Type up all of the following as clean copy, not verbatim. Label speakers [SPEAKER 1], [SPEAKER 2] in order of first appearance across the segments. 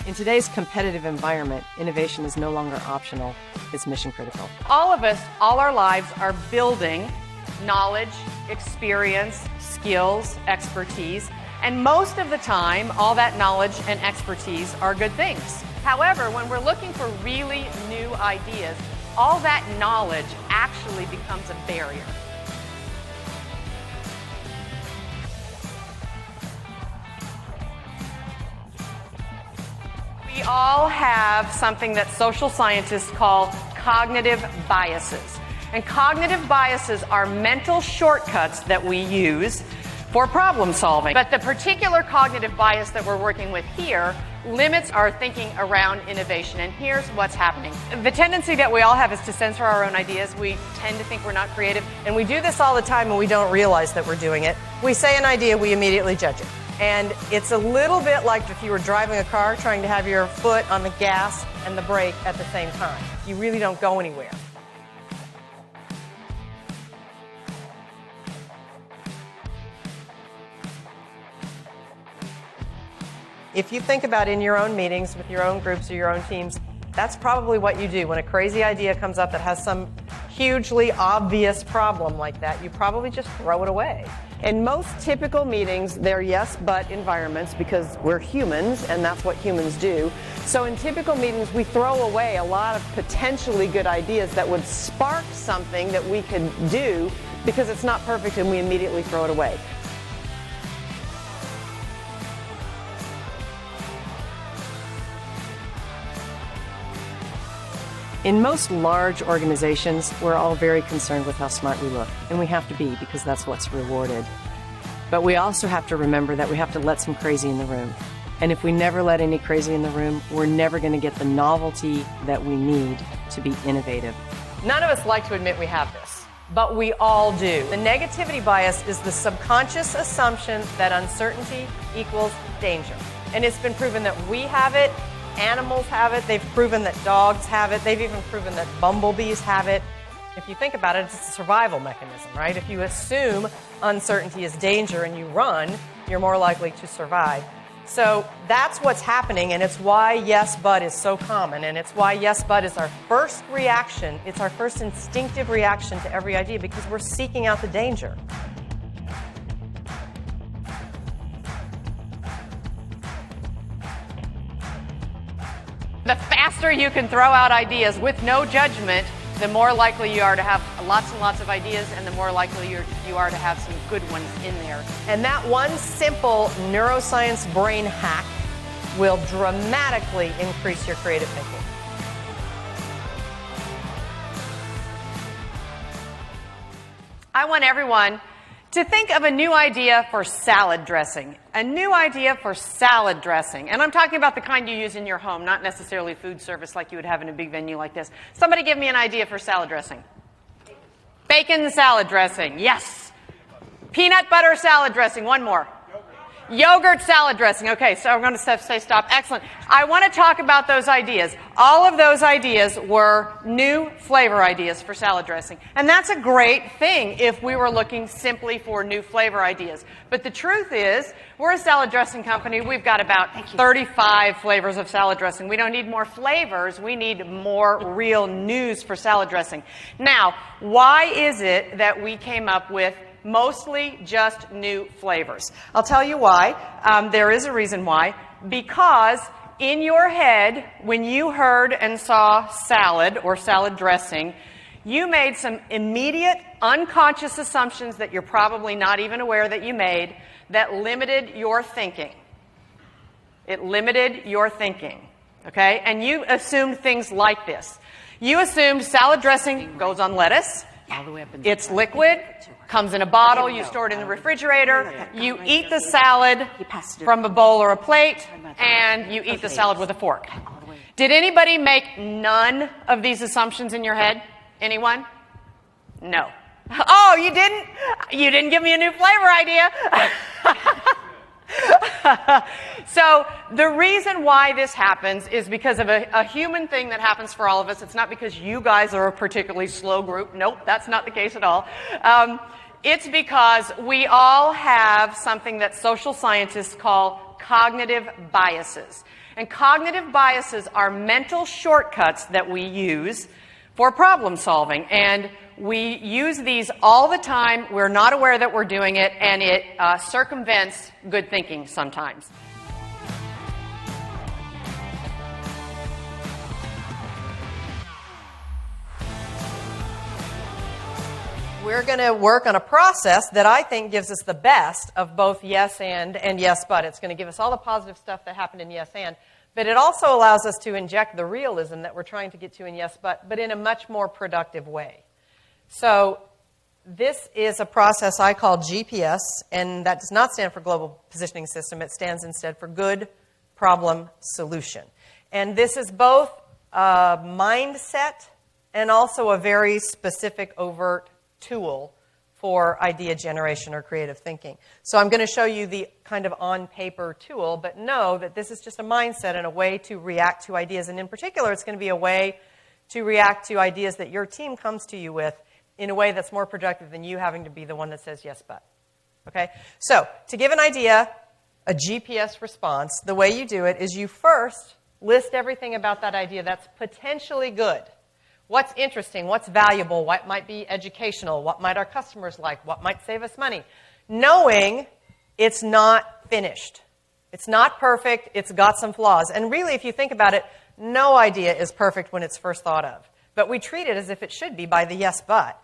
[SPEAKER 1] In today's competitive environment, innovation is no longer optional, it's mission critical.
[SPEAKER 2] All of us, all our lives, are building knowledge, experience, skills, expertise, and most of the time, all that knowledge and expertise are good things. However, when we're looking for really new ideas, all that knowledge actually becomes a barrier. We all have something that social scientists call cognitive biases. And cognitive biases are mental shortcuts that we use for problem solving. But the particular cognitive bias that we're working with here limits our thinking around innovation. And here's what's happening. The tendency that we all have is to censor our own ideas. We tend to think we're not creative.
[SPEAKER 1] And we do this all the time and we don't realize that we're doing it. We say an idea, we immediately judge it. And it's a little bit like if you were driving a car trying to have your foot on the gas and the brake at the same time. You really don't go anywhere. If you think about in your own meetings with your own groups or your own teams, that's probably what you do. When a crazy idea comes up that has some hugely obvious problem like that, you probably just throw it away. In most typical meetings, they're yes, but environments because we're humans and that's what humans do. So in typical meetings, we throw away a lot of potentially good ideas that would spark something that we could do because it's not perfect and we immediately throw it away. In most large organizations, we're all very concerned with how smart we look, and we have to be because that's what's rewarded. But we also have to remember that we have to let some crazy in the room. And if we never let any crazy in the room, we're never going to get the novelty that we need to be innovative. None of us like to admit we have this, but we all do. The negativity bias is the subconscious assumption that uncertainty equals danger. And it's been proven that we have it. Animals have it. They've proven that dogs have it. They've even proven that bumblebees have it. If you think about it, it's a survival mechanism, right? If you assume uncertainty is danger and you run, you're more likely to survive. So that's what's happening, and it's why yes, but is so common, and it's why yes, but is our first reaction. It's our first instinctive reaction to every idea because we're seeking out the danger.
[SPEAKER 2] The faster you can throw out ideas with no judgment, the more likely you are to have lots and lots of ideas, and the more likely you are to have some good ones in there.
[SPEAKER 1] And that one simple neuroscience brain hack will dramatically increase your creative thinking.
[SPEAKER 2] I want everyone to think of a new idea for salad dressing. A new idea for salad dressing. And I'm talking about the kind you use in your home, not necessarily food service like you would have in a big venue like this. Somebody give me an idea for salad dressing. Bacon salad dressing. Yes. Peanut butter salad dressing. One more. Yogurt salad dressing. Okay, so I'm going to say stop. Excellent. I want to talk about those ideas. All of those ideas were new flavor ideas for salad dressing. And that's a great thing if we were looking simply for new flavor ideas. But the truth is, we're a salad dressing company. We've got about 35 flavors of salad dressing. We don't need more flavors. We need more real news for salad dressing. Now, why is it that we came up with mostly just new flavors? I'll tell you why. There is a reason why. Because in your head, when you heard and saw salad or salad dressing, you made some immediate unconscious assumptions that you're probably not even aware that you made that limited your thinking. It limited your thinking. Okay? And you assumed things like this. You assumed salad dressing goes on lettuce. It's liquid, comes in a bottle, you store it in the refrigerator, you eat the salad from a bowl or a plate, and you eat the salad with a fork. Did anybody make none of these assumptions in your head? Anyone? No. Oh, you didn't? You didn't give me a new flavor idea. So the reason why this happens is because of a human thing that happens for all of us. It's not because you guys are a particularly slow group. Nope, that's not the case at all. It's because we all have something that social scientists call cognitive biases. And cognitive biases are mental shortcuts that we use for problem solving. And we use these all the time. We're not aware that we're doing it, and it circumvents good thinking sometimes. We're going to work on a process that I think gives us the best of both yes and yes but. It's going to give us all the positive stuff that happened in yes and, but it also allows us to inject the realism that we're trying to get to in yes but in a much more productive way. So this is a process I call GPS, and that does not stand for Global Positioning System. It stands instead for Good Problem Solution. And this is both a mindset and also a very specific, overt tool for idea generation or creative thinking. So I'm going to show you the kind of on-paper tool, but know that this is just a mindset and a way to react to ideas. And in particular, it's going to be a way to react to ideas that your team comes to you with in a way that's more productive than you having to be the one that says yes, but. Okay? So to give an idea a GPS response, the way you do it is you first list everything about that idea that's potentially good. What's interesting, what's valuable, what might be educational, what might our customers like, what might save us money, knowing it's not finished. It's not perfect, it's got some flaws. And really, if you think about it, no idea is perfect when it's first thought of. But we treat it as if it should be by the yes, but.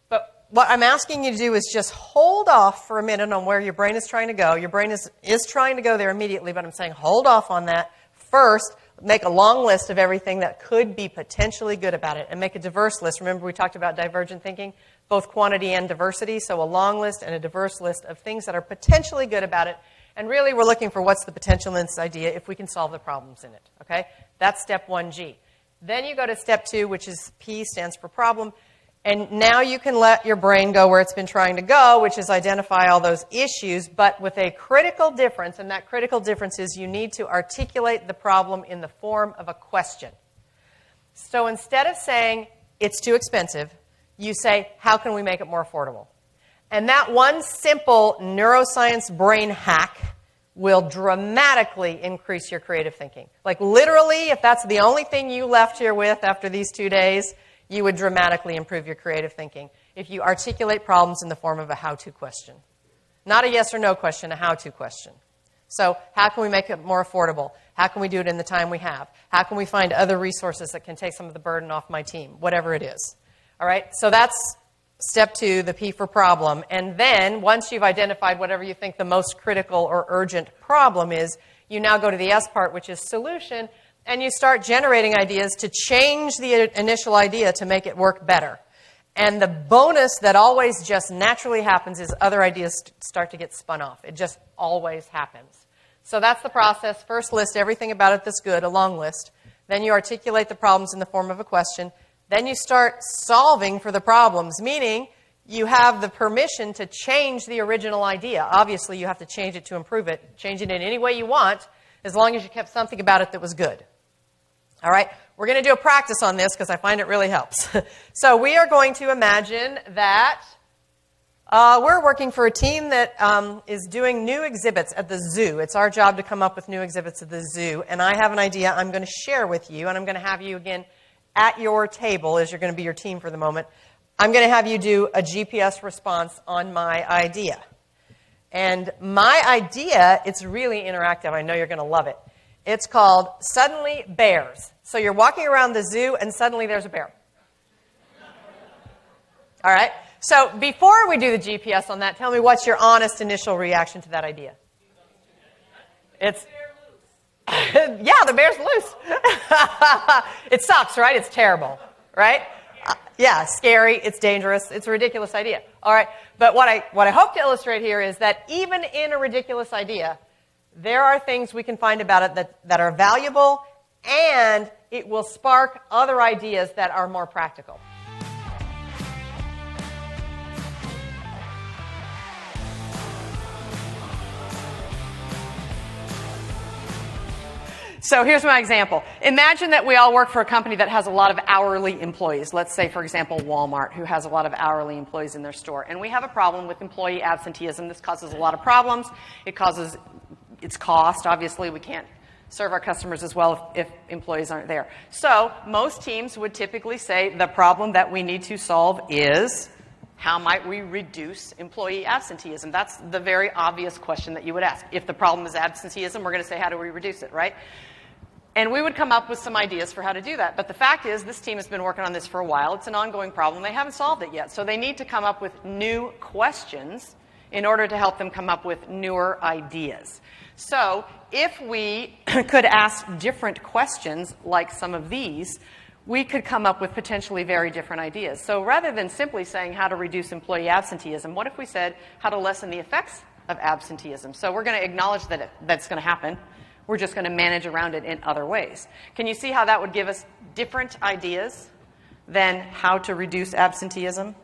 [SPEAKER 2] But what I'm asking you to do is just hold off for a minute on where your brain is trying to go. Your brain is trying to go there immediately, but I'm saying hold off on that. First, make a long list of everything that could be potentially good about it, and make a diverse list. Remember we talked about divergent thinking, both quantity and diversity, so a long list and a diverse list of things that are potentially good about it. And really we're looking for what's the potential in this idea if we can solve the problems in it. Okay? That's step 1G. Then you go to step 2, which is P, stands for problem. And now you can let your brain go where it's been trying to go, which is identify all those issues, but with a critical difference. And that critical difference is you need to articulate the problem in the form of a question. So instead of saying, it's too expensive, you say, how can we make it more affordable? And that one simple neuroscience brain hack will dramatically increase your creative thinking. Like literally, if that's the only thing you left here with after these 2 days, you would dramatically improve your creative thinking if you articulate problems in the form of a how-to question. Not a yes or no question, a how-to question. So how can we make it more affordable? How can we do it in the time we have? How can we find other resources that can take some of the burden off my team? Whatever it is. All right? So that's step 2, the P for problem. And then once you've identified whatever you think the most critical or urgent problem is, you now go to the S part, which is solution. And you start generating ideas to change the initial idea to make it work better. And the bonus that always just naturally happens is other ideas start to get spun off. It just always happens. So that's the process. First, list everything about it that's good, a long list. Then you articulate the problems in the form of a question. Then you start solving for the problems, meaning you have the permission to change the original idea. Obviously, you have to change it to improve it. Change it in any way you want, as long as you kept something about it that was good. All right, we're going to do a practice on this because I find it really helps. So we are going to imagine that we're working for a team that is doing new exhibits at the zoo. It's our job to come up with new exhibits at the zoo. And I have an idea I'm going to share with you. And I'm going to have you, again, at your table, as you're going to be your team for the moment. I'm going to have you do a GPS response on my idea. And my idea, it's really interactive. I know you're going to love it. It's called Suddenly Bears. So you're walking around the zoo and suddenly there's a bear. All right? So before we do the GPS on that, tell me what's your honest initial reaction to that idea? It's yeah, the bear's loose. It sucks, right? It's terrible, right? Yeah, scary, it's dangerous, it's a ridiculous idea. All right, but what I hope to illustrate here is that even in a ridiculous idea, there are things we can find about it that are valuable, and it will spark other ideas that are more practical. So here's my example. Imagine that we all work for a company that has a lot of hourly employees. Let's say, for example, Walmart, who has a lot of hourly employees in their store. And we have a problem with employee absenteeism. This causes a lot of problems. It causes its cost. Obviously, we can't serve our customers as well if employees aren't there. So most teams would typically say the problem that we need to solve is how might we reduce employee absenteeism? That's the very obvious question that you would ask. If the problem is absenteeism, we're going to say how do we reduce it, right? And we would come up with some ideas for how to do that. But the fact is, this team has been working on this for a while. It's an ongoing problem. They haven't solved it yet. So they need to come up with new questions in order to help them come up with newer ideas. So if we could ask different questions like some of these, we could come up with potentially very different ideas. So rather than simply saying how to reduce employee absenteeism, what if we said how to lessen the effects of absenteeism? So we're going to acknowledge that that's going to happen. We're just going to manage around it in other ways. Can you see how that would give us different ideas than how to reduce absenteeism?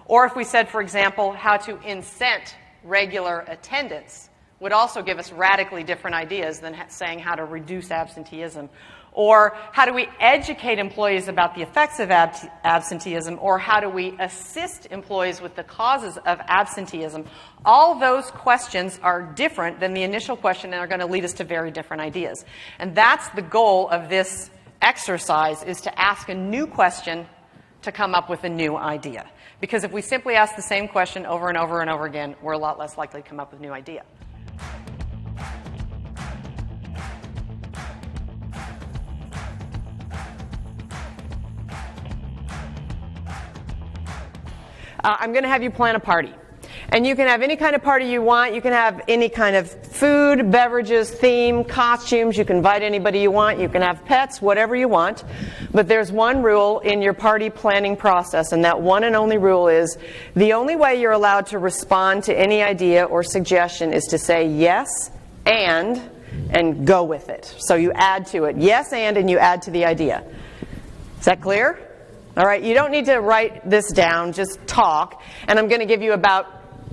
[SPEAKER 2] Or if we said, for example, how to incent regular attendance would also give us radically different ideas than saying how to reduce absenteeism. Or how do we educate employees about the effects of absenteeism? Or how do we assist employees with the causes of absenteeism? All those questions are different than the initial question and are going to lead us to very different ideas. And that's the goal of this exercise, is to ask a new question to come up with a new idea. Because if we simply ask the same question over and over and over again, we're a lot less likely to come up with a new idea. I'm going to have you plan a party. And you can have any kind of party you want. You can have any kind of food, beverages, theme, costumes. You can invite anybody you want. You can have pets, whatever you want. But there's one rule in your party planning process, and that one and only rule is the only way you're allowed to respond to any idea or suggestion is to say yes and go with it. So you add to it. Yes, and you add to the idea. Is that clear? All right, you don't need to write this down, just talk. And I'm going to give you about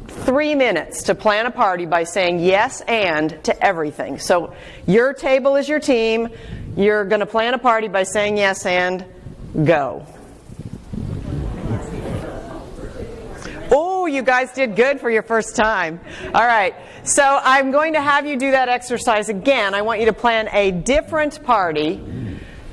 [SPEAKER 2] 3 minutes to plan a party by saying yes and to everything. So your table is your team. You're going to plan a party by saying yes and go. Oh, you guys did good for your first time. All right, so I'm going to have you do that exercise again. I want you to plan a different party.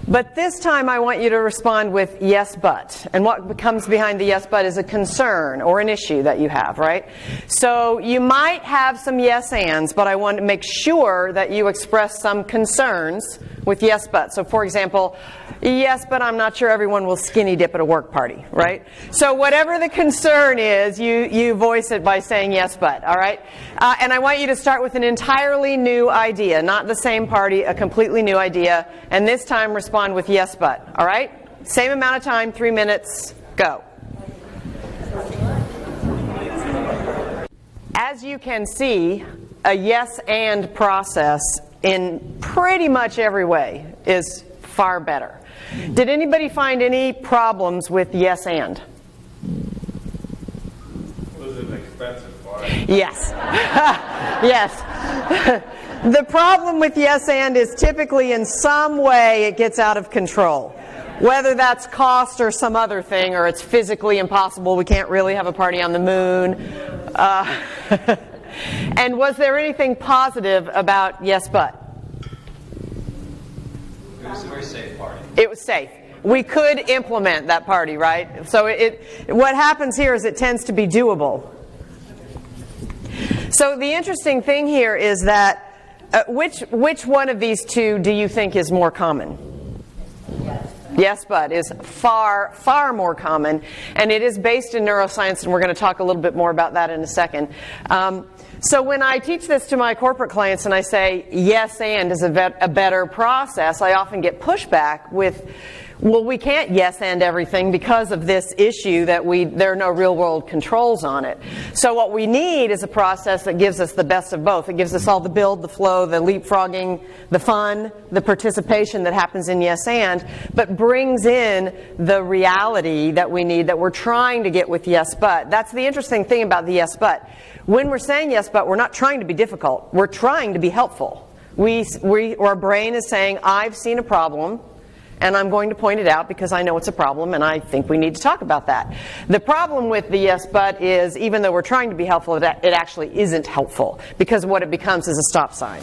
[SPEAKER 2] But this time I want you to respond with yes, but. And what comes behind the yes, but is a concern or an issue that you have, right? So you might have some yes, ands, but I want to make sure that you express some concerns with yes, but. So for example, yes, but I'm not sure everyone will skinny dip at a work party, right? So whatever the concern is, you voice it by saying yes, but, all right? And I want you to start with an entirely new idea, not the same party, a completely new idea. And this time respond with yes, but, all right? Same amount of time, 3 minutes, go. As you can see, a yes and process in pretty much every way is far better. Did anybody find any problems with yes and?
[SPEAKER 3] Was it an expensive party?
[SPEAKER 2] Yes. Yes. The problem with yes and is typically in some way it gets out of control. Whether that's cost or some other thing, or it's physically impossible, we can't really have a party on the moon. And was there anything positive about yes but?
[SPEAKER 3] It was a very safe party.
[SPEAKER 2] It was safe. We could implement that party, right? So what happens here is it tends to be doable. So the interesting thing here is that which one of these two do you think is more common? Yes, but is far, far more common, and it is based in neuroscience, and we're going to talk a little bit more about that in a second. So when I teach this to my corporate clients and I say yes and is a better process, I often get pushback with, well, we can't yes and everything because of this issue that there are no real world controls on it. So what we need is a process that gives us the best of both. It gives us all the build, the flow, the leapfrogging, the fun, the participation that happens in yes and, but brings in the reality that we need, that we're trying to get with yes but. That's the interesting thing about the yes but. When we're saying yes but, we're not trying to be difficult. We're trying to be helpful. Our brain is saying, I've seen a problem, and I'm going to point it out because I know it's a problem and I think we need to talk about that. The problem with the yes but is, even though we're trying to be helpful, it actually isn't helpful, because what it becomes is a stop sign.